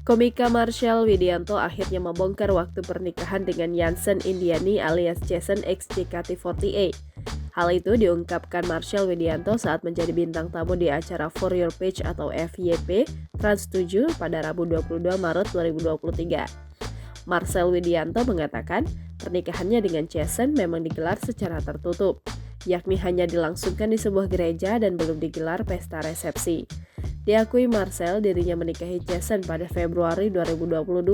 Komika Marshall Widianto akhirnya membongkar waktu pernikahan dengan Yansen Indiani alias Jason x JKT48. Hal itu diungkapkan Marshall Widianto saat menjadi bintang tamu di acara For Your Page atau FYP Trans 7 pada Rabu 22 Maret 2023. Marshall Widianto mengatakan pernikahannya dengan Jason memang digelar secara tertutup, yakni hanya dilangsungkan di sebuah gereja dan belum digelar pesta resepsi. Diakui Marcel dirinya menikahi Jason pada Februari 2022.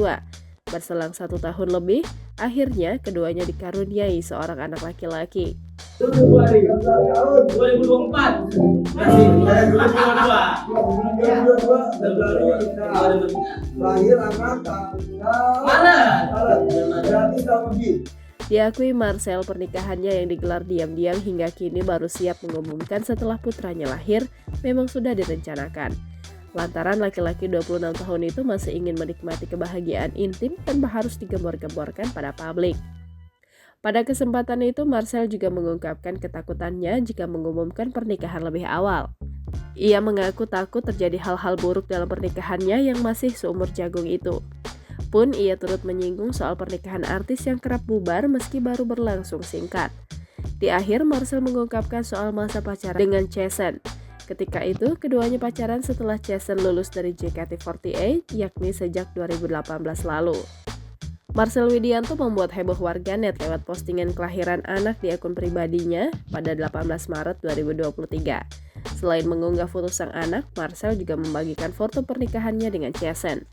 Berselang 1 tahun lebih, akhirnya keduanya dikaruniai seorang anak laki-laki. 2024 masih 2022 lahir anak berarti sama Gi. Diakui Marcel pernikahannya yang digelar diam-diam hingga kini baru siap mengumumkan setelah putranya lahir memang sudah direncanakan. Lantaran laki-laki 26 tahun itu masih ingin menikmati kebahagiaan intim tanpa harus digembor-gemborkan pada publik. Pada kesempatan itu, Marcel juga mengungkapkan ketakutannya jika mengumumkan pernikahan lebih awal. Ia mengaku takut terjadi hal-hal buruk dalam pernikahannya yang masih seumur jagung itu. Pun ia turut menyinggung soal pernikahan artis yang kerap bubar meski baru berlangsung singkat. Di akhir, Marcel mengungkapkan soal masa pacaran dengan Jason. Ketika itu, keduanya pacaran setelah Jason lulus dari JKT48, yakni sejak 2018 lalu. Marcel Widianto membuat heboh warganet lewat postingan kelahiran anak di akun pribadinya pada 18 Maret 2023. Selain mengunggah foto sang anak, Marcel juga membagikan foto pernikahannya dengan Jason.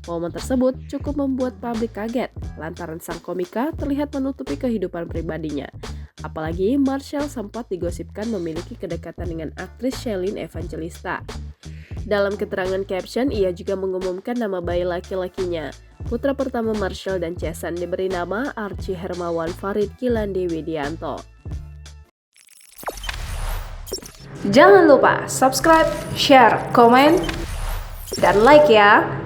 Momen tersebut cukup membuat publik kaget, lantaran sang komika terlihat menutupi kehidupan pribadinya. Apalagi Marcel sempat digosipkan memiliki kedekatan dengan aktris Shelin Evangelista. Dalam keterangan caption, ia juga mengumumkan nama bayi laki-lakinya. Putra pertama Marshall dan Jason diberi nama Archie Hermawan Farid Kilandi Widianto. Jangan lupa subscribe, share, komen, dan like ya!